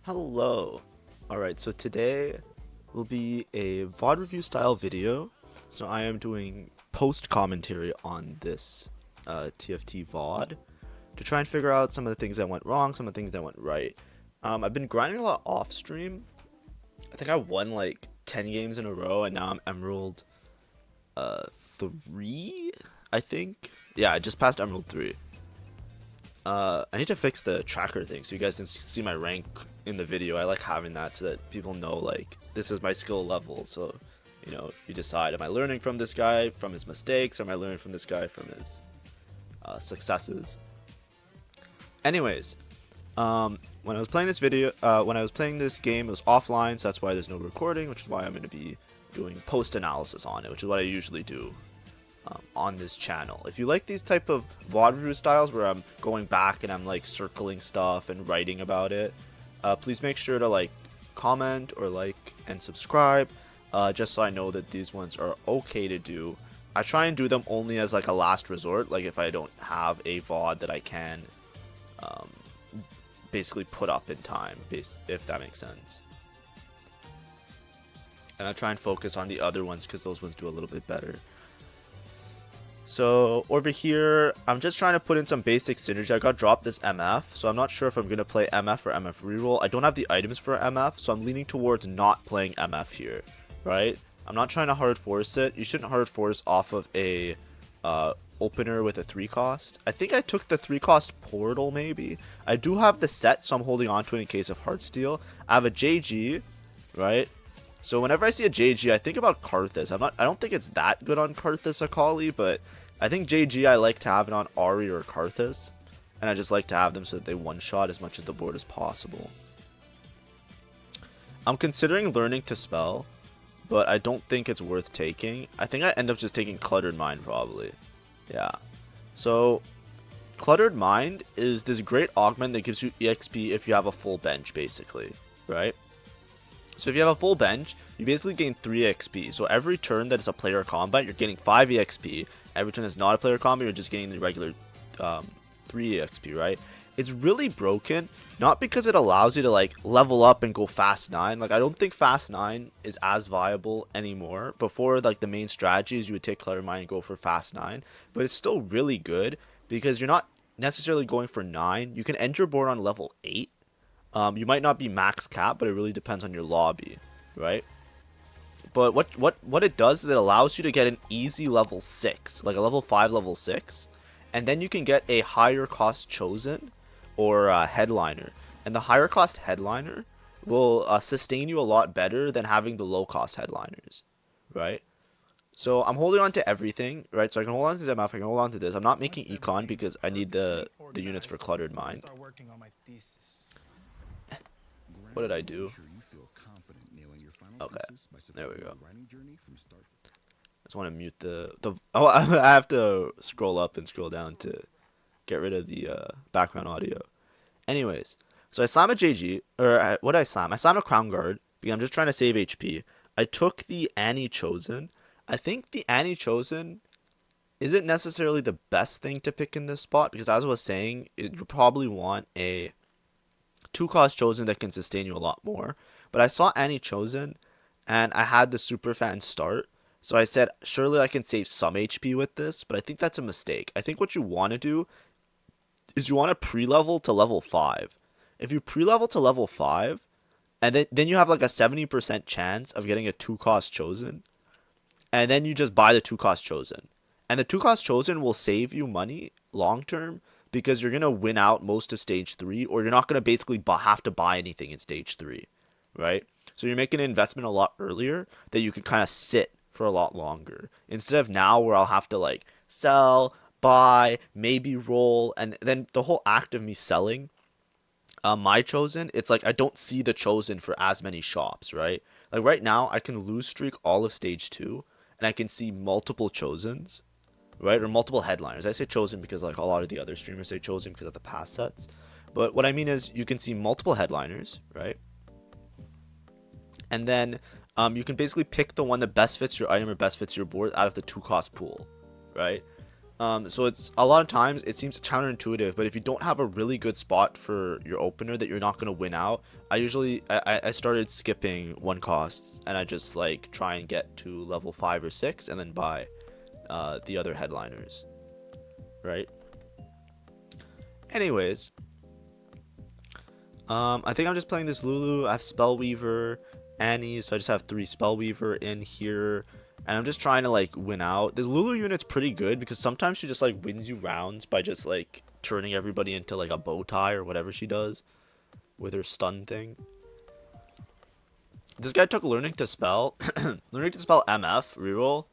Hello. Alright, so today will be a VOD review style video. So I am doing post commentary on this TFT VOD to try and figure out some of the things that went wrong, some of the things that went right. I've been grinding a lot off stream. I think I won like 10 games in a row and now I'm Emerald 3, I think. Yeah, I just passed Emerald 3. I need to fix the tracker thing so you guys can see my rank in the video. I like having that so that people know like this is my skill level. So, you know, you decide, am I learning from this guy from his mistakes, or am I learning from this guy from his successes? Anyways, when I was playing this game, it was offline, so that's why there's no recording, which is why I'm going to be doing post analysis on it, which is what I usually do on this channel. If you like these type of VOD review styles where I'm going back and I'm like circling stuff and writing about it, please make sure to like, comment or like and subscribe, just so I know that these ones are okay to do. I try and do them only as like a last resort, like if I don't have a VOD that I can basically put up in time, if that makes sense. And I try and focus on the other ones because those ones do a little bit better. So over here, I'm just trying to put in some basic synergy. I got dropped this MF, so I'm not sure if I'm going to play MF or MF reroll. I don't have the items for MF, so I'm leaning towards not playing MF here, right? I'm not trying to hard force it. You shouldn't hard force off of a opener with a 3 cost. I think I took the 3 cost portal maybe. I do have the set, so I'm holding on to it in case of Heartsteel. I have a JG, right? So whenever I see a JG, I think about Karthus. I don't think it's that good on Karthus Akali, but I think JG I like to have it on Ahri or Karthus, and I just like to have them so that they one-shot as much of the board as possible. I'm considering learning to spell, but I don't think it's worth taking. I think I end up just taking Cluttered Mind probably. Yeah. So Cluttered Mind is this great augment that gives you EXP if you have a full bench, basically, right? So if you have a full bench, you basically gain 3 XP. So every turn that is a player combat, you're getting 5 EXP. Every turn that's not a player combat, you're just getting the regular 3 EXP, right? It's really broken, not because it allows you to like level up and go fast 9. Like I don't think fast 9 is as viable anymore. Before, like the main strategy is you would take Cluttered Mind and go for fast 9. But it's still really good because you're not necessarily going for 9. You can end your board on level 8. You might not be max cap, but it really depends on your lobby, right? But what it does is it allows you to get an easy level 6, like a level 5, level 6, and then you can get a higher cost chosen or headliner. And the higher cost headliner will sustain you a lot better than having the low cost headliners, right? So I'm holding on to everything, right? So I can hold on to ZMF, I can hold on to this. I'm not making econ because I need the units for Cluttered Mind. What did I do? Okay, there we go. I just want to mute oh, I have to scroll up and scroll down to get rid of the background audio. Anyways, so I slam a JG, or what did I slam? I slam a Crown Guard because I'm just trying to save HP. I took the Annie Chosen. I think the Annie Chosen isn't necessarily the best thing to pick in this spot because, as I was saying, you probably want a 2 cost Chosen that can sustain you a lot more. But I saw Annie Chosen and I had the super fan start, so I said surely I can save some HP with this, but I think that's a mistake. I think what you want to do is you want to pre-level to level 5. If you pre-level to level 5, and then you have like a 70% chance of getting a 2 cost Chosen, and then you just buy the 2 cost Chosen. And the 2 cost Chosen will save you money long term because you're going to win out most of stage 3, or you're not going to basically have to buy anything in stage 3, right? So you're making an investment a lot earlier that you can kind of sit for a lot longer. Instead of now where I'll have to like sell, buy, maybe roll, and then the whole act of me selling my Chosen, it's like I don't see the Chosen for as many shops, right? Like right now I can lose streak all of stage 2 and I can see multiple Chosens, right? Or multiple headliners. I say Chosen because like a lot of the other streamers say Chosen because of the past sets. But what I mean is you can see multiple headliners, right? And then you can basically pick the one that best fits your item or best fits your board out of the 2 cost pool, right? So it's a lot of times it seems counterintuitive, but if you don't have a really good spot for your opener that you're not gonna win out, I started skipping one costs and I just like try and get to level 5 or 6 and then buy the other headliners, right? Anyways, I think I'm just playing this Lulu. I have Spellweaver, Annie, so I just have 3 Spellweaver in here. And I'm just trying to like win out. This Lulu unit's pretty good because sometimes she just like wins you rounds by just like turning everybody into like a bow tie or whatever she does with her stun thing. This guy took learning to spell MF reroll,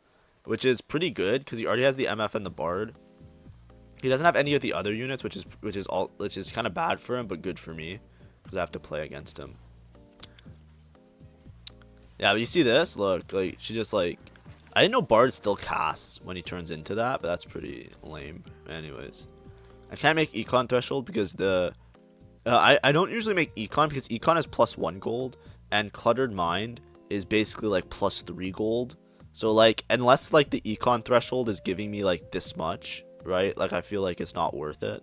which is pretty good because he already has the MF and the Bard. He doesn't have any of the other units, which is kind of bad for him, but good for me because I have to play against him. Yeah, but you see this? Look, like she just like, I didn't know Bard still casts when he turns into that, but that's pretty lame. Anyways, I can't make Econ threshold because I don't usually make Econ because Econ is +1 gold and Cluttered Mind is basically like +3 gold. So like unless like the Econ threshold is giving me like this much, right? Like I feel like it's not worth it.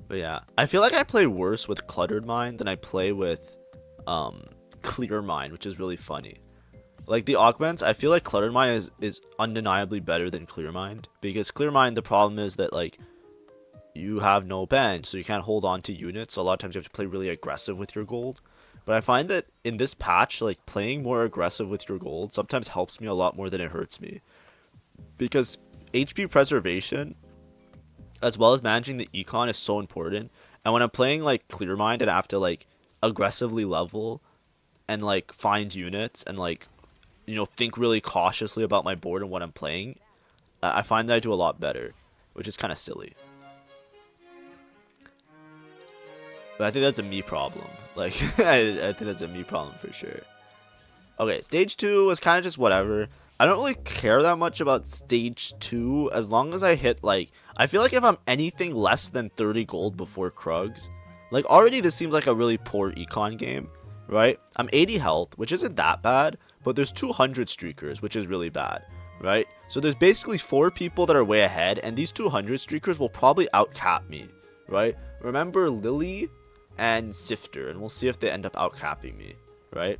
But yeah, I feel like I play worse with Cluttered Mind than I play with Clear Mind, which is really funny. Like the augments, I feel like Cluttered Mind is undeniably better than Clear Mind because Clear Mind, the problem is that like you have no bench, so you can't hold on to units. So a lot of times you have to play really aggressive with your gold. But I find that in this patch, like playing more aggressive with your gold sometimes helps me a lot more than it hurts me, because HP preservation as well as managing the econ is so important. And when I'm playing like Clear Mind and I have to like aggressively level and like find units and like, you know, think really cautiously about my board and what I'm playing, I find that I do a lot better, which is kind of silly. But I think that's a me problem. Like, I think that's a me problem for sure. Okay, stage 2 was kind of just whatever. I don't really care that much about stage 2 as long as I hit like, I feel like if I'm anything less than 30 gold before Krugs, like already this seems like a really poor econ game, right? I'm 80 health, which isn't that bad, but there's 200 streakers, which is really bad, right? So there's basically 4 people that are way ahead, and these 200 streakers will probably outcap me, right? Remember Lily and Sifter, and we'll see if they end up outcapping me, right?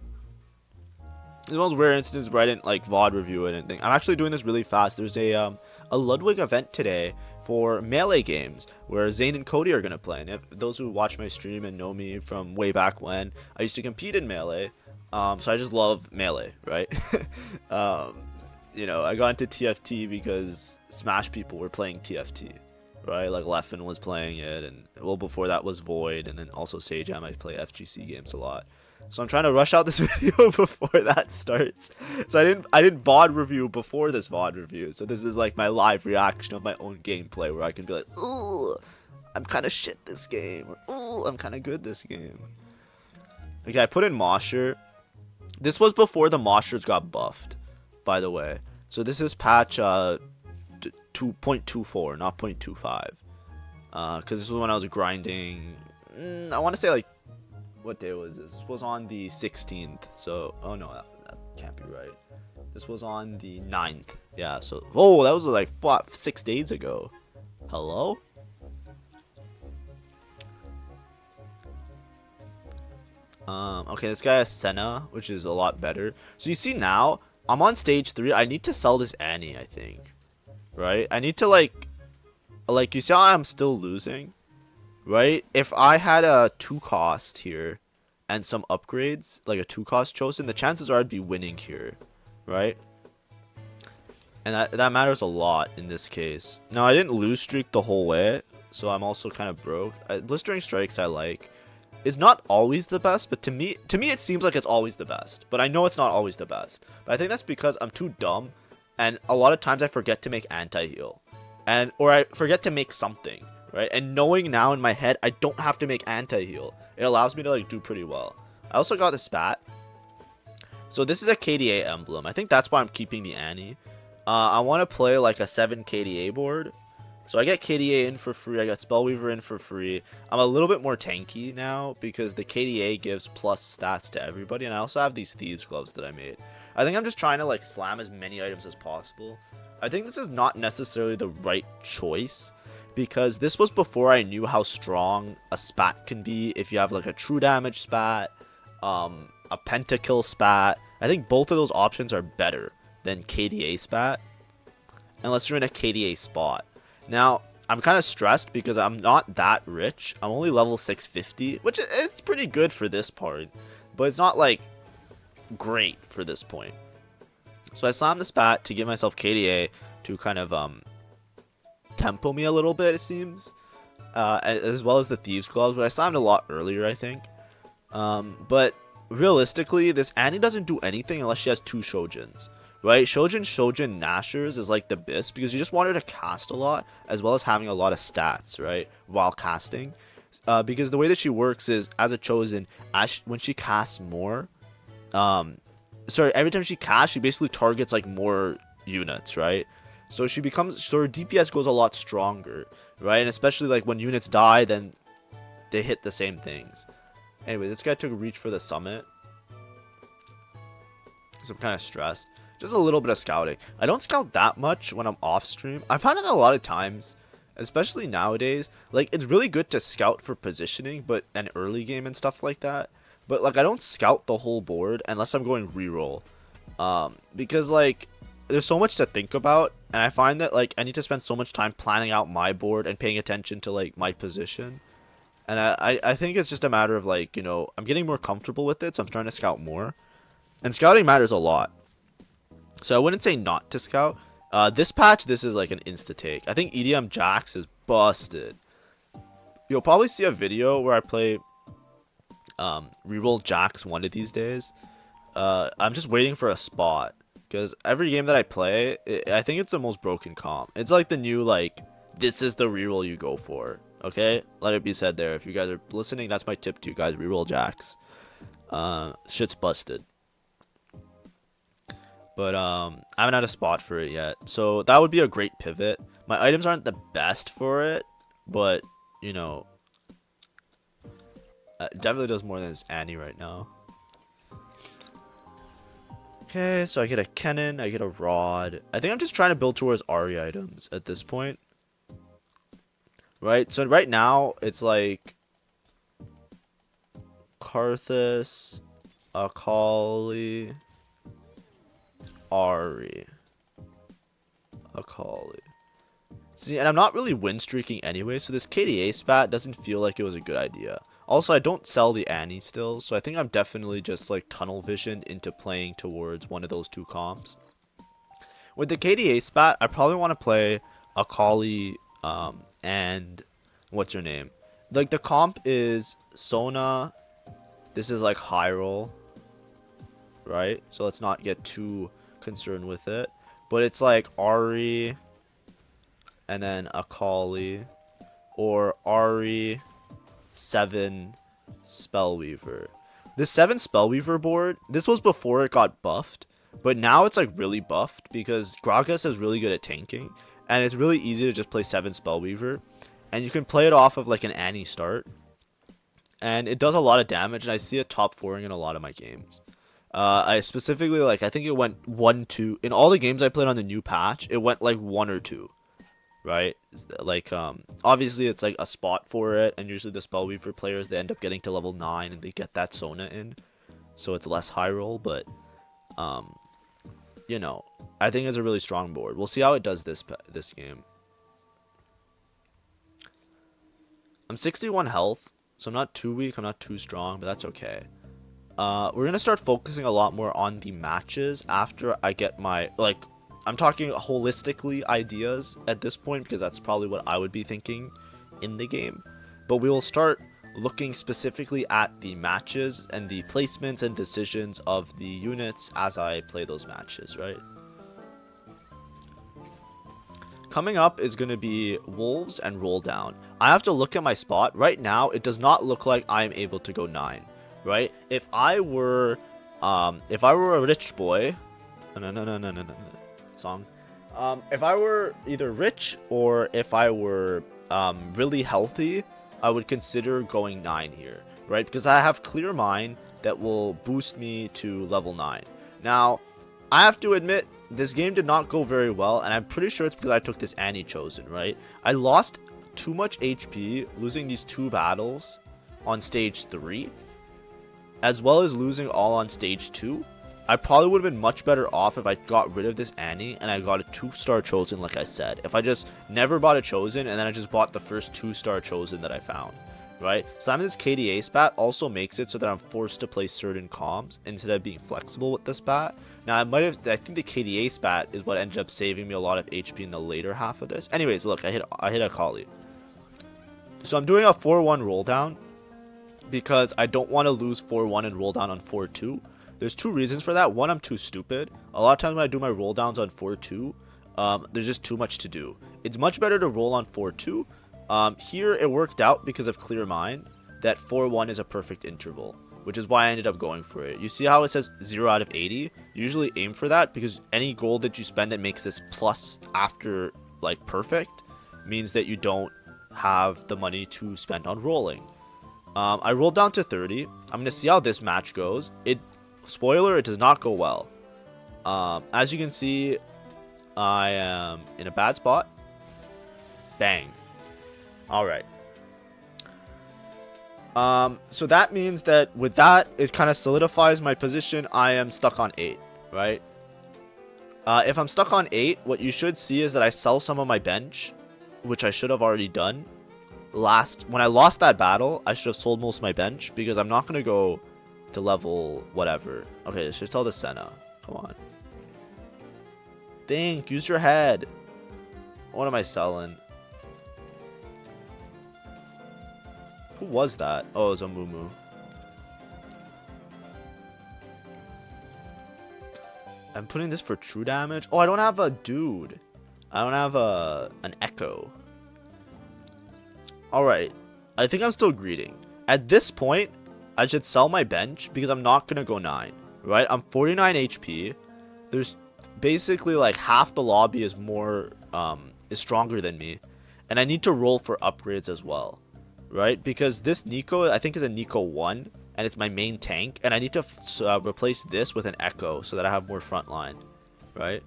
The most rare instance where I didn't like VOD review it and anything. I'm actually doing this really fast. There's a Ludwig event today for Melee games where Zane and Cody are gonna play. And if those who watch my stream and know me from way back when, I used to compete in Melee. So I just love Melee, right? You know, I got into TFT because Smash people were playing TFT, right? Like Leffen was playing it, and well before that was Void, and then also Sagem. I play FGC games a lot. So I'm trying to rush out this video before that starts. So I didn't VOD review before this VOD review. So this is like my live reaction of my own gameplay where I can be like, ooh, I'm kind of shit this game. Or, ooh, I'm kind of good this game. Okay, I put in Mosher. This was before the Moshers got buffed, by the way. So this is patch 2.24, not 0.25. Because this was when I was grinding. I want to say like, what day was this? This was on the 16th. So, oh no, that can't be right. This was on the 9th. Yeah, so, oh, that was like 6 days ago. Hello? Okay, this guy has Senna, which is a lot better. So you see now, I'm on stage 3. I need to sell this Annie, I think. Right? I need to like, you see how I'm still losing? Right? If I had a 2 cost here and some upgrades, like a 2 cost chosen, the chances are I'd be winning here, right? And that matters a lot in this case. Now, I didn't lose streak the whole way, so I'm also kind of broke. Blistering Strikes I like. It's not always the best, but to me it seems like it's always the best. But I know it's not always the best. But I think that's because I'm too dumb, and a lot of times I forget to make anti-heal. Or I forget to make something. Right, and knowing now in my head I don't have to make anti-heal, it allows me to like do pretty well. I also got the spat. So this is a KDA emblem. I think that's why I'm keeping the Annie. I want to play like a 7 KDA board. So I get KDA in for free. I got Spellweaver in for free. I'm a little bit more tanky now because the KDA gives plus stats to everybody. And I also have these Thieves Gloves that I made. I think I'm just trying to like slam as many items as possible. I think this is not necessarily the right choice, because this was before I knew how strong a spat can be if you have like a true damage spat, a pentakill spat. I think both of those options are better than KDA spat, unless you're in a KDA spot. Now, I'm kind of stressed because I'm not that rich. I'm only level 650, which it's pretty good for this part, but it's not like great for this point. So I slammed the spat to give myself KDA to kind of tempo me a little bit, it seems, as well as the Thieves' Gloves, but I slammed a lot earlier, I think. But realistically, this Annie doesn't do anything unless she has 2 Shojins, right? Shojin Nashers is like the best because you just want her to cast a lot, as well as having a lot of stats, right, while casting. Because the way that she works is, as a Chosen, when she casts more, every time she casts, she basically targets like more units, right? So her DPS goes a lot stronger, right? And especially like when units die, then they hit the same things. Anyway, this guy took a reach for the summit, so I'm kind of stressed. Just a little bit of scouting. I don't scout that much when I'm off stream. I find that a lot of times, especially nowadays, like it's really good to scout for positioning, but an early game and stuff like that. But like I don't scout the whole board unless I'm going reroll, because like there's so much to think about, and I find that like I need to spend so much time planning out my board and paying attention to like my position. And I think it's just a matter of like, you know, I'm getting more comfortable with it, so I'm trying to scout more. And scouting matters a lot. So I wouldn't say not to scout. This patch, this is like an insta take. I think EDM Jax is busted. You'll probably see a video where I play reroll Jax one of these days. I'm just waiting for a spot, because every game that I play, I think it's the most broken comp. It's like the new, like, this is the reroll you go for. Okay, let it be said there. If you guys are listening, that's my tip to you guys. Reroll Jax. Shit's busted. But I haven't had a spot for it yet, so that would be a great pivot. My items aren't the best for it, but you know, it definitely does more than this Annie right now. Okay, so I get a Kennen, I get a Rod. I think I'm just trying to build towards Ahri items at this point. Right, so right now it's like Karthus, Akali, Ahri, Akali. See, and I'm not really win streaking anyway, so this KDA spat doesn't feel like it was a good idea. Also, I don't sell the Annie still, so I think I'm definitely just like tunnel visioned into playing towards one of those 2 comps. With the KDA spat, I probably want to play Akali, and what's her name? Like the comp is Sona. This is like high roll, right? So let's not get too concerned with it. But it's like Ahri, and then Akali, or Ahri, 7 Spellweaver. This 7 Spellweaver board, this was before it got buffed, but now it's like really buffed because Gragas is really good at tanking, and it's really easy to just play 7 Spellweaver, and you can play it off of like an Annie start, and it does a lot of damage, and I see it top 4ing in a lot of my games. I specifically, like, I think it went 1-2 in all the games I played on the new patch. It went like 1 or 2, right? Like, obviously it's like a spot for it, and usually the Spellweaver players, they end up getting to level 9 and they get that Sona in, so it's less high roll. But you know, I think it's a really strong board. We'll see how it does this game. I'm 61 health, so I'm not too weak, I'm not too strong, but that's okay. We're gonna start focusing a lot more on the matches after I get my, like, I'm talking holistically ideas at this point, because that's probably what I would be thinking in the game. But we will start looking specifically at the matches and the placements and decisions of the units as I play those matches, right? Coming up is going to be Wolves and Roll Down. I have to look at my spot. Right now, it does not look like I'm able to go 9, right? If I were a rich boy, song. If I were either rich or if I were really healthy, I would consider going 9 here, right? Because I have Clear Mind that will boost me to level 9. Now, I have to admit, this game did not go very well, and I'm pretty sure it's because I took this Annie chosen, right? I lost too much HP losing these 2 battles on stage 3, as well as losing all on stage 2. I probably would have been much better off if I got rid of this Annie and I got a 2-star chosen, like I said. If I just never bought a chosen and then I just bought the first 2-star chosen that I found, right? So having this KDA spat also makes it so that I'm forced to play certain comps instead of being flexible with the spat. Now I think the KDA spat is what ended up saving me a lot of HP in the later half of this. Anyways, look, I hit Akali. So I'm doing a 4-1 roll down because I don't want to lose 4-1 and roll down on 4-2. There's 2 reasons for that. One, I'm too stupid. A lot of times when I do my roll downs on 4-2, there's just too much to do. It's much better to roll on 4-2. Here it worked out because of clear mind that 4-1 is a perfect interval, which is why I ended up going for it. You see how it says 0 out of 80? Usually aim for that because any gold that you spend that makes this plus after like perfect means that you don't have the money to spend on rolling. I rolled down to 30. I'm going to see how this match goes. Spoiler, it does not go well. As you can see, I am in a bad spot. Bang. Alright. So that means that with that, it kind of solidifies my position. I am stuck on 8, right? If I'm stuck on 8, what you should see is that I sell some of my bench, which I should have already done. When I lost that battle, I should have sold most of my bench because I'm not going to go to level whatever. Okay, let's just tell the Senna. Come on. Think, use your head. What am I selling? Who was that? Oh, it was a Mumu. I'm putting this for true damage. Oh, I don't have a dude. I don't have an Echo. Alright. I think I'm still greeting. At this point, I should sell my bench because I'm not going to go 9. Right? I'm 49 HP. There's basically like half the lobby is stronger than me. And I need to roll for upgrades as well. Right? Because this Nico, I think, is a Nico 1. And it's my main tank. And I need to replace this with an Echo so that I have more frontline. Right?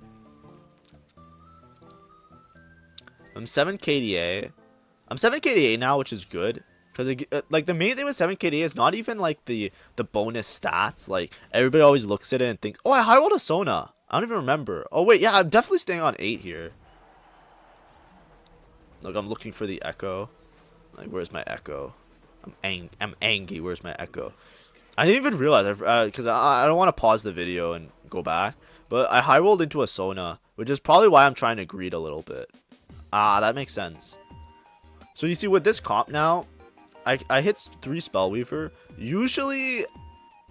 I'm 7 KDA. I'm 7 KDA now, which is good. Because like the main thing with 7 KDA is not even like the bonus stats. Like everybody always looks at it and thinks, oh, I high rolled a Sona. I don't even remember. Oh wait, yeah, I'm definitely staying on 8 here. Look, I'm looking for the Echo. Like, where's my Echo? I'm angry. Where's my Echo? I didn't even realize because I don't want to pause the video and go back. But I high rolled into a Sona, which is probably why I'm trying to greed a little bit. Ah, that makes sense. So you see with this comp now, I hit 3 Spellweaver. Usually,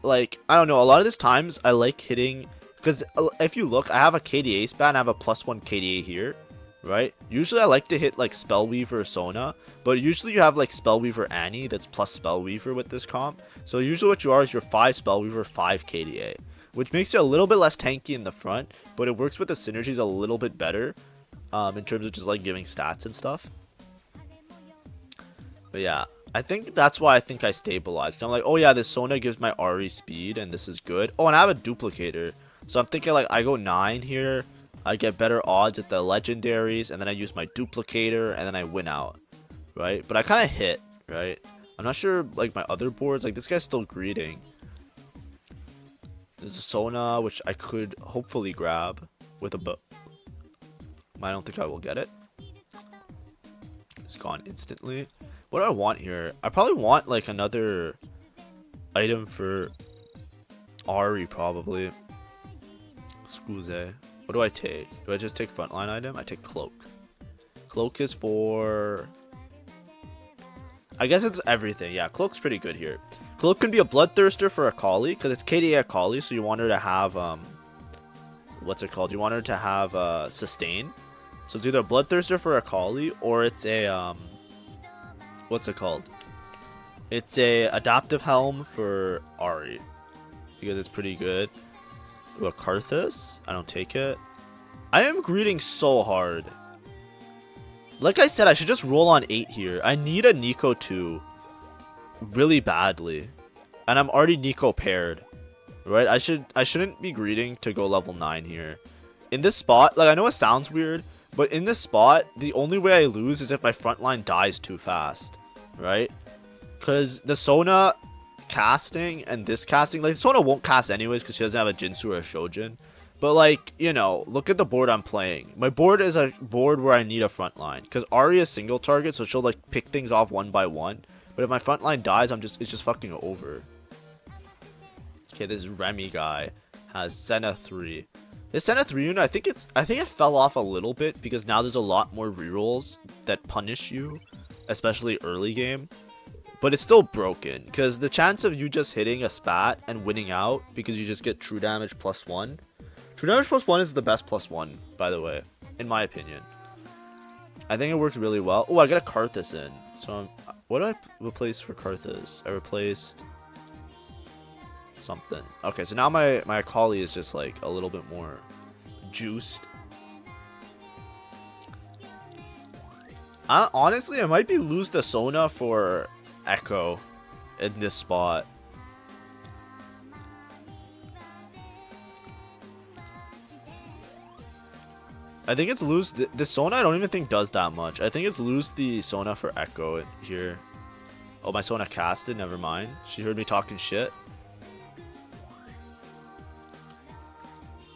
like, I don't know, a lot of this times I like hitting, because if you look, I have a KDA span, I have a +1 KDA here, right? Usually I like to hit like Spellweaver Sona, but usually you have like Spellweaver Annie that's plus Spellweaver with this comp. So usually what you are is you're 5 Spellweaver, 5 KDA, which makes you a little bit less tanky in the front, but it works with the synergies a little bit better in terms of just like giving stats and stuff. But yeah, I think that's why I think I stabilized. I'm like, oh yeah, this Sona gives my Ahri speed, and this is good. Oh, and I have a duplicator. So I'm thinking like I go 9 here. I get better odds at the legendaries, and then I use my duplicator, and then I win out. Right? But I kind of hit, right? I'm not sure like my other boards. Like this guy's still greeting. There's a Sona, which I could hopefully grab with a bow. I don't think I will get it. It's gone instantly. What do I want here? I probably want like another item for Ahri, probably. Excuse. What do I take? Do I just take frontline item? I take cloak. Cloak is for... I guess it's everything. Yeah, cloak's pretty good here. Cloak can be a bloodthirster for Akali because it's KDA Akali, so you want her to have what's it called? You want her to have sustain. So it's either a bloodthirster for Akali or it's a what's it called? It's a adaptive helm for Ahri because it's pretty good. Ooh, a Karthus? I don't take it. I am greeting so hard. Like I said, I should just roll on 8 here. I need a Nico 2 really badly. And I'm already Nico paired. Right? I shouldn't be greeting to go level 9 here. in this spot, like I know it sounds weird, but in this spot, the only way I lose is if my front line dies too fast, right? Because the Sona casting and this casting, like Sona won't cast anyways because she doesn't have a Jinsu or a Shojin. But like, you know, look at the board I'm playing. My board is a board where I need a front line because Ahri is single target, so she'll like pick things off one by one. But if my front line dies, it's just fucking over. Okay, this Remy guy has Senna 3. This Senna 3 unit, I think it fell off a little bit because now there's a lot more rerolls that punish you, especially early game. But it's still broken because the chance of you just hitting a spat and winning out because you just get true damage +1. True damage +1 is the best +1, by the way, in my opinion. I think it works really well. Oh, I got a Karthus in. So what did I replace for Karthus? I replaced something. Okay, so now my Akali is just like a little bit more juiced. Honestly, I might be lose the Sona for Echo in this spot. I think it's lose the Sona. I don't even think does that much. I think it's lose the Sona for Echo here. Oh, my Sona casted. Never mind. She heard me talking shit.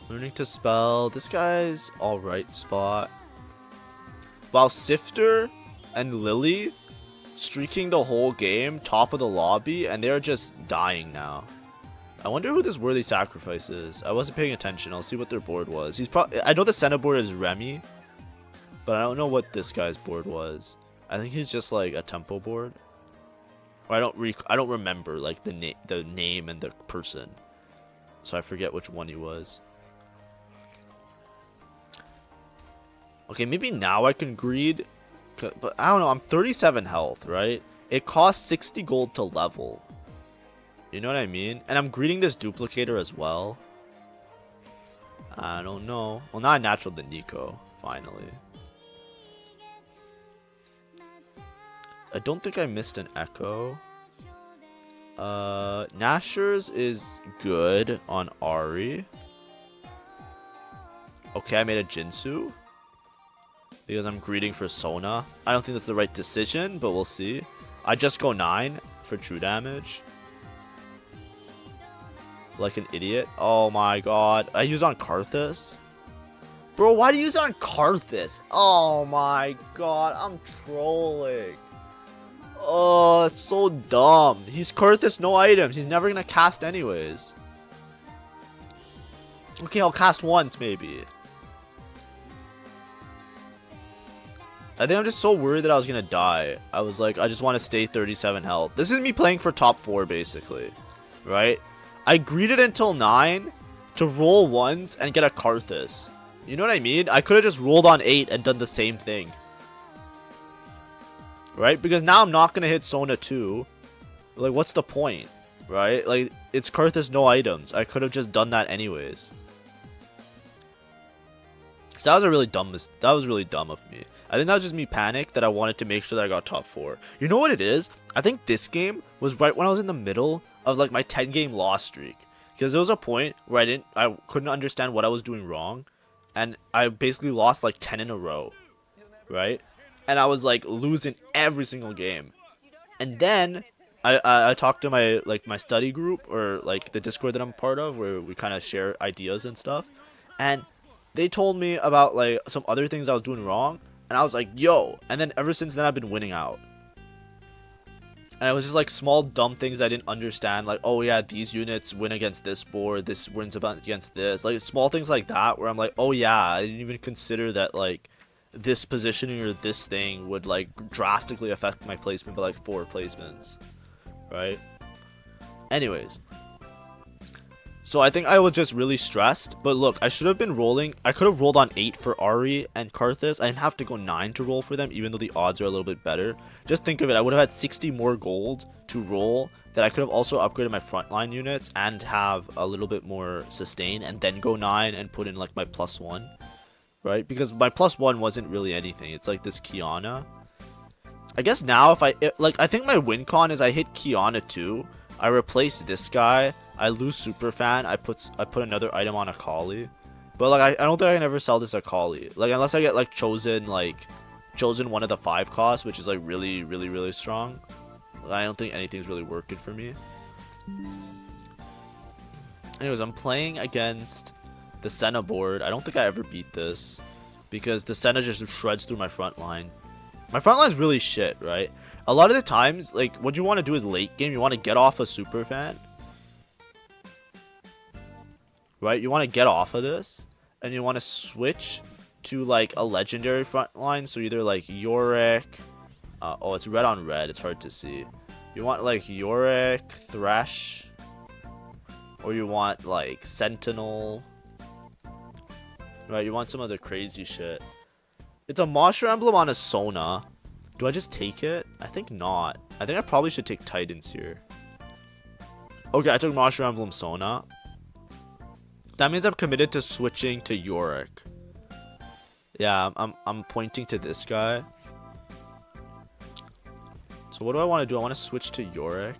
Learning to spell. This guy's alright spot. While Sifter and Lily streaking the whole game, top of the lobby, and they're just dying now. I wonder who this Worthy Sacrifice is. I wasn't paying attention. I'll see what their board was. He's probably. I know the Senna board is Remy, but I don't know what this guy's board was. I think he's just like a tempo board. Or I don't remember like the name and the person, so I forget which one he was. Okay, maybe now I can greed, but I don't know. I'm 37 health, right? It costs 60 gold to level. You know what I mean? And I'm greeting this duplicator as well. I don't know. Well, now I natural the Nico, finally. I don't think I missed an Echo. Nashor's is good on Ahri. Okay, I made a Jinsu because I'm greeting for Sona. I don't think that's the right decision, but we'll see. I just go 9 for true damage. Like an idiot. Oh my god. I use on Karthus. Bro, why do you use it on Karthus? Oh my god. I'm trolling. Oh, that's so dumb. He's Karthus, no items. He's never gonna cast anyways. Okay, I'll cast once maybe. I think I'm just so worried that I was gonna die. I was like, I just want to stay 37 health. This is me playing for top 4 basically. Right? I greeted until 9 to roll once and get a Karthus. You know what I mean? I could have just rolled on 8 and done the same thing. Right? Because now I'm not going to hit Sona 2. Like, what's the point? Right? Like, it's Karthus, no items. I could have just done that anyways. So that was really dumb of me. I think that was just me panicked that I wanted to make sure that I got top 4. You know what it is? I think this game was right when I was in the middle of like my 10-game loss streak, because there was a point where I couldn't understand what I was doing wrong, and I basically lost like 10 in a row, right? And I was like losing every single game. And then I talked to my study group, or like the Discord that I'm part of, where we kind of share ideas and stuff, and they told me about like some other things I was doing wrong, and I was like, yo. And then ever since then I've been winning out. And it was just like small dumb things I didn't understand, like, oh yeah, these units win against this board, this wins against this, like small things like that, where I'm like, oh yeah, I didn't even consider that like this positioning or this thing would like drastically affect my placement by like 4 placements, right? Anyways, so I think I was just really stressed. But look, I should have been rolling. I could have rolled on 8 for Ahri and Karthus. I didn't have to go 9 to roll for them, even though the odds are a little bit better. Just think of it. I would have had 60 more gold to roll that I could have also upgraded my frontline units and have a little bit more sustain, and then go 9 and put in like my +1, right? Because my +1 wasn't really anything. It's like this Kiana. I guess now if I think my win con is I hit Kiana 2. I replace this guy. I lose Superfan. I put another item on Akali, But like I don't think I can ever sell this Akali. Like unless I get like chosen one of the 5 costs, which is like really strong. Like, I don't think anything's really working for me. Anyways, I'm playing against the Senna board. I don't think I ever beat this because the Senna just shreds through my front line. My front line's really shit, right? A lot of the times, like, what you want to do is late game, you want to get off a super fan. Right? You want to get off of this, and you want to switch to, like, a legendary front line. So either, like, Yorick. Oh, it's red on red. It's hard to see. You want, like, Yorick, Thresh. Or you want, like, Sentinel. Right? You want some other crazy shit. It's a monster emblem on a Sona. Do I just take it? I think not. I think I probably should take Titans here. Okay, I took monster emblem Sona. That means I'm committed to switching to Yorick. Yeah, I'm pointing to this guy. So what do I want to do? I want to switch to Yorick.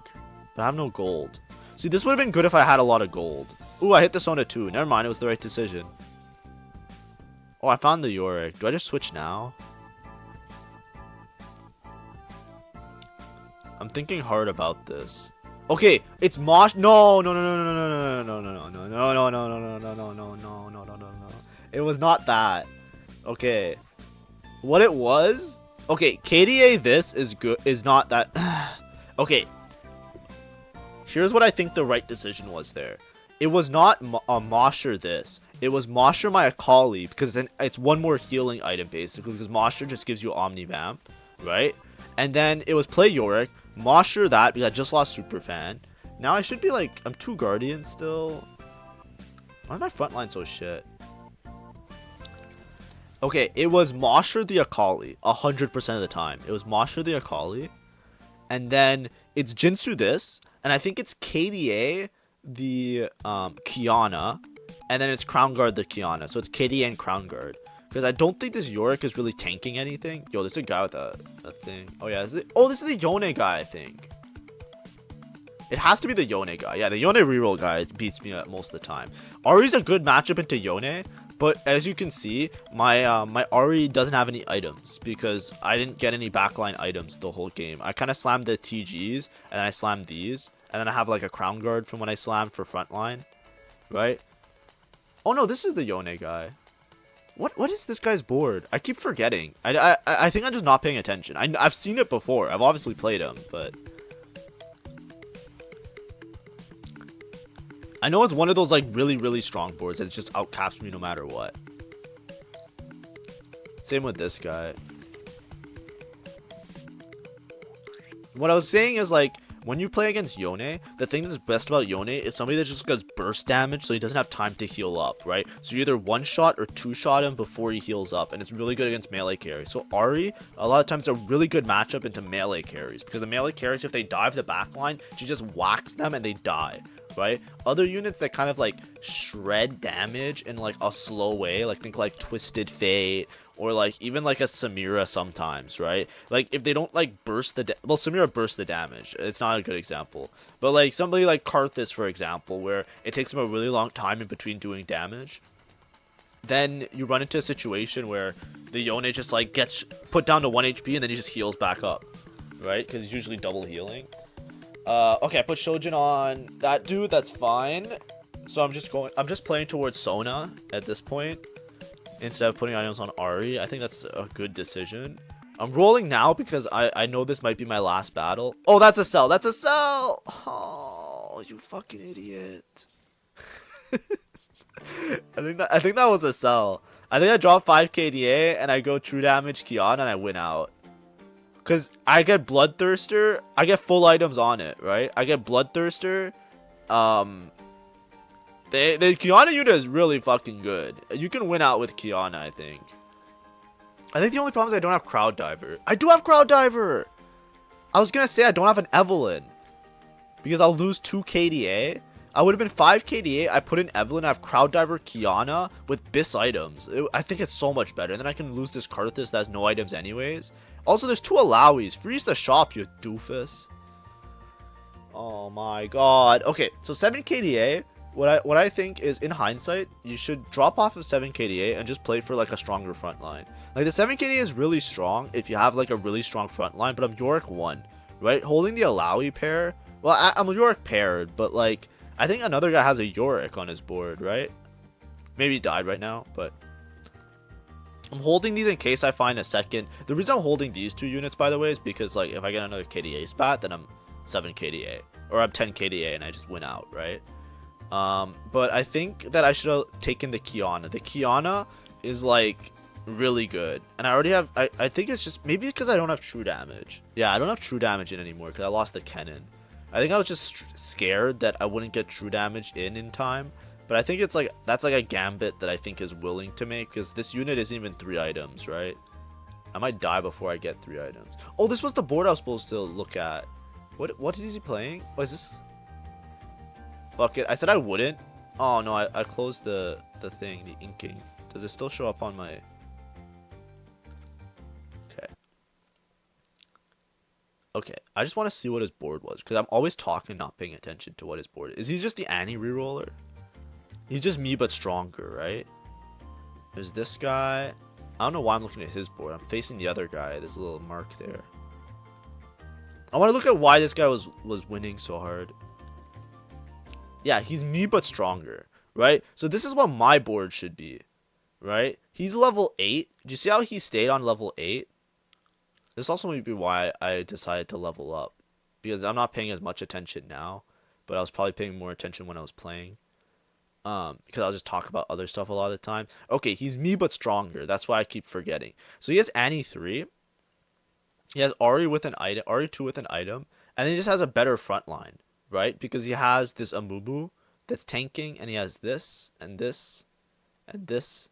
But I have no gold. See, this would have been good if I had a lot of gold. Ooh, I hit the Sona too. Never mind, it was the right decision. Oh, I found the Yorick. Do I just switch now? I'm thinking hard about this. Okay, it's Mosh. No. It was not that. Okay. What it was? Okay, KDA this is good. Is not that. Okay. Here's what I think the right decision was there. It was not Mosher this. It was Mosher my Akali, because then it's one more healing item basically, because Mosher just gives you Omni Vamp, right? And then it was play Yorick, Mosher that, because I just lost Superfan. Now I should be like, I'm 2 Guardians still. Why is my front line so shit? Okay, it was Mosher the Akali, 100% of the time. It was Mosher the Akali. And then it's Jinsu this, and I think it's KDA the Kiana, and then it's Crown Guard the Kiana. So it's KDA and Crown Guard. Because I don't think this Yorick is really tanking anything. Yo, there's a guy with a thing. Oh yeah, this is the Yone guy, I think. It has to be the Yone guy. Yeah, the Yone reroll guy beats me most of the time. Ahri's a good matchup into Yone, but as you can see, my my Ahri doesn't have any items because I didn't get any backline items the whole game. I kind of slammed the TGs, and then I slammed these, and then I have like a Crown Guard from when I slammed for frontline, right? Oh no, this is the Yone guy. What is this guy's board? I keep forgetting. I think I'm just not paying attention. I've seen it before. I've obviously played him, but I know it's one of those like really strong boards that just outcaps me no matter what. Same with this guy. What I was saying is like, when you play against Yone, the thing that's best about Yone is somebody that just does burst damage, so he doesn't have time to heal up, right? So you either 1-shot or 2-shot him before he heals up, and it's really good against melee carries. So Ahri, a lot of times, is a really good matchup into melee carries, because the melee carries, if they dive the backline, she just whacks them and they die, right? Other units that kind of like shred damage in like a slow way, like think like Twisted Fate, or like even like a Samira sometimes, right? Like if they don't like burst the well, Samira bursts the damage. It's not a good example, but like somebody like Karthus, for example, where it takes him a really long time in between doing damage, then you run into a situation where the Yone just like gets put down to 1 HP and then he just heals back up, right? Because he's usually double healing. Okay, I put Shojin on that dude. That's fine. So I'm just playing towards Sona at this point, instead of putting items on Ahri. I think that's a good decision. I'm rolling now because I know this might be my last battle. Oh, that's a sell. That's a sell. Oh, you fucking idiot. I think that was a sell. I think I drop 5 KDA and I go true damage Kiana and I win out. Because I get Bloodthirster. I get full items on it, right? I get Bloodthirster. The Kiana unit is really fucking good. You can win out with Kiana, I think. I think the only problem is I don't have Crowd Diver. I do have Crowd Diver! I was gonna say I don't have an Evelyn, because I'll lose 2 KDA. I would have been 5 KDA. I put in Evelyn. I have Crowd Diver Kiana with Bis items. I think it's so much better. And then I can lose this Karthus that has no items anyways. Also, there's 2 Alawis. Freeze the shop, you doofus. Oh my god. Okay, so 7 KDA. what I think is, in hindsight, you should drop off of 7 KDA and just play for like a stronger front line. Like the 7 KDA is really strong if you have like a really strong front line, but I'm Yorick 1, right? Holding the Alawi pair. Well, I'm Yorick paired, but like I think another guy has a Yorick on his board, right? Maybe he died right now, but I'm holding these in case I find a second. The reason I'm holding these 2 units, by the way, is because like if I get another KDA spot, then I'm 7 KDA, or I'm 10 KDA and I just win out, right? But I think that I should have taken the Kiana. The Kiana is like really good, and I already have. I think it's just maybe because I don't have true damage. Yeah, I don't have true damage in anymore because I lost the Kennen. I think I was just scared that I wouldn't get true damage in time. But I think it's like that's like a gambit that I think is willing to make, because this unit isn't even 3 items, right? I might die before I get 3 items. Oh, this was the board I was supposed to look at. What is he playing? Oh, is this? Fuck it. I said I wouldn't. Oh no, I closed the thing, the inking. Does it still show up on my? Okay. Okay. I just want to see what his board was, because I'm always talking, not paying attention to what his board is. Is he just the Annie reroller? He's just me, but stronger, right? There's this guy. I don't know why I'm looking at his board. I'm facing the other guy. There's a little mark there. I want to look at why this guy was winning so hard. Yeah, he's me, but stronger, right? So this is what my board should be, right? He's level 8. Do you see how he stayed on level 8? This also might be why I decided to level up, because I'm not paying as much attention now, but I was probably paying more attention when I was playing. Because I'll just talk about other stuff a lot of the time. Okay, he's me but stronger. That's why I keep forgetting. So he has Annie 3. He has Ahri with an item, Ahri 2 with an item, and then he just has a better front line, right? Because he has this Amumu that's tanking, and he has this and this and this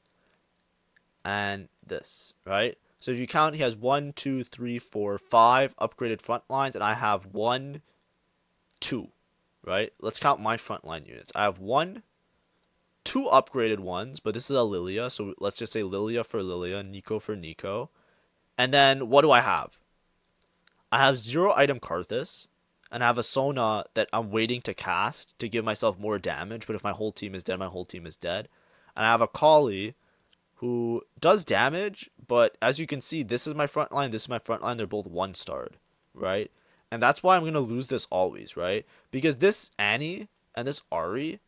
and this, right? So if you count, he has 1, 2, 3, 4, 5 upgraded front lines, and I have 1, 2, right? Let's count my front line units. I have 1, 2 upgraded ones, but this is a Lilia, so let's just say Lilia for Lilia, Nico for Nico. And then what do I have? I have 0 item Karthus, and I have a Sona that I'm waiting to cast to give myself more damage, but if my whole team is dead, my whole team is dead. And I have a Akali who does damage, but as you can see, this is my front line, this is my front line, they're both 1-starred, right? And that's why I'm going to lose this always, right? Because this Annie and this Ahri,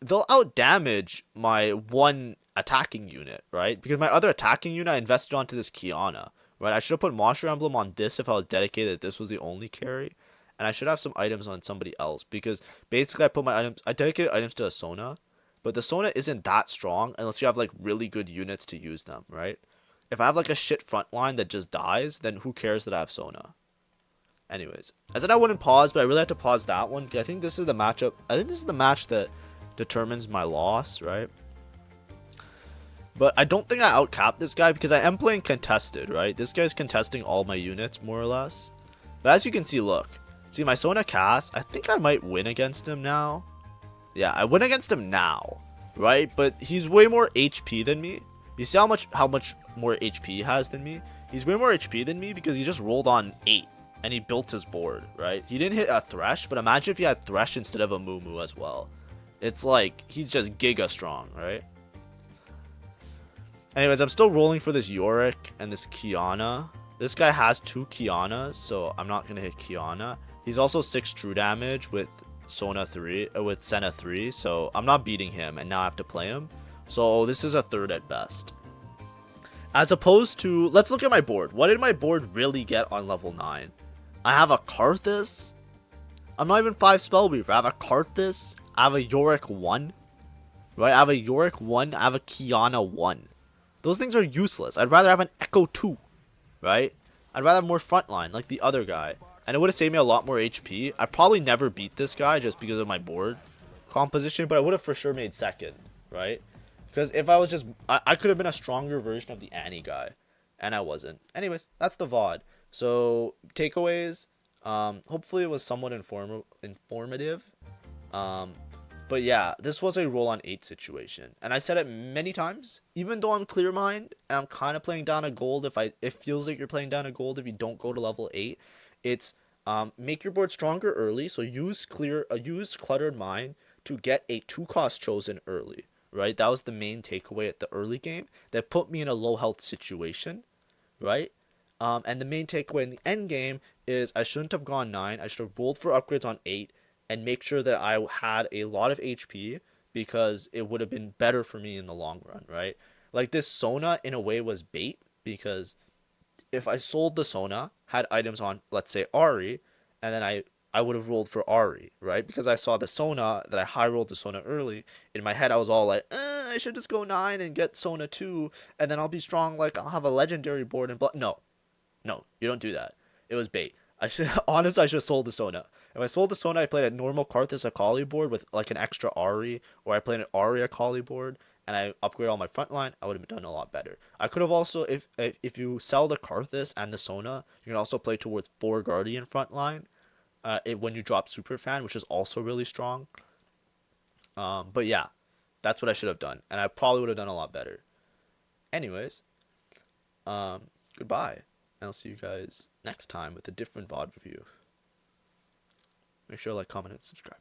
they'll out damage my 1 attacking unit, right? Because my other attacking unit I invested onto this Kiana, right? I should have put Monster Emblem on this if I was dedicated that this was the only carry. And I should have some items on somebody else, because basically I dedicated items to a Sona, but the Sona isn't that strong unless you have like really good units to use them, right? If I have like a shit front line that just dies, then who cares that I have Sona? Anyways, I said I wouldn't pause, but I really have to pause that one, because I think this is the matchup. I think this is the match that determines my loss, right? But I don't think I outcapped this guy, because I am playing contested, right? This guy's contesting all my units, more or less. But as you can see, look. See, my Sona cast, I think I might win against him now. Yeah, I win against him now, right? But he's way more HP than me. You see how much more HP he has than me? He's way more HP than me because he just rolled on 8. And he built his board, right? He didn't hit a Thresh, but imagine if he had Thresh instead of a Mumu as well. It's like, he's just giga strong, right? Anyways, I'm still rolling for this Yorick and this Kiana. This guy has 2 Kianas, so I'm not going to hit Kiana. He's also 6 true damage with Sona 3, with Senna 3, so I'm not beating him, and now I have to play him. So this is a 3rd at best. As opposed to, let's look at my board. What did my board really get on level 9? I have a Karthus. I'm not even 5 Spellweaver. I have a Karthus. I have a Yorick 1. Right? I have a Yorick 1. I have a Kiana 1. Those things are useless. I'd rather have an Echo 2. Right? I'd rather have more frontline like the other guy. And it would have saved me a lot more HP. I probably never beat this guy just because of my board composition. But I would have for sure made 2nd. Right? Because if I was just... I could have been a stronger version of the Annie guy. And I wasn't. Anyways, that's the VOD. So, takeaways. Hopefully it was somewhat informative. But yeah, this was a roll on 8 situation. And I said it many times. Even though I'm clear mind and I'm kind of playing down a gold, it feels like you're playing down a gold if you don't go to level 8. It's make your board stronger early. So use cluttered mind to get a 2-cost chosen early, right? That was the main takeaway at the early game that put me in a low health situation, right? And the main takeaway in the end game is I shouldn't have gone 9. I should have rolled for upgrades on 8 and make sure that I had a lot of HP because it would have been better for me in the long run, right? Like this Sona in a way was bait because if I sold the Sona, had items on, let's say Ahri, and then I would have rolled for Ahri, right? Because I saw the Sona that I high rolled the Sona early. In my head, I was all like, I should just go 9 and get Sona 2, and then I'll be strong. Like I'll have a legendary board and no, no, you don't do that. It was bait. I should honestly I should have sold the Sona. If I sold the Sona, I played a normal Karthus Akali board with like an extra Ahri, or I played an Ahri Akali board and I upgrade all my front line, I would have done a lot better. I could have also if you sell the Karthus and the Sona, you can also play towards 4 Guardian front line. When you drop Super Fan, which is also really strong. But yeah, that's what I should have done, and I probably would have done a lot better. Anyways, goodbye. And I'll see you guys next time with a different VOD review. Make sure to like, comment, and subscribe.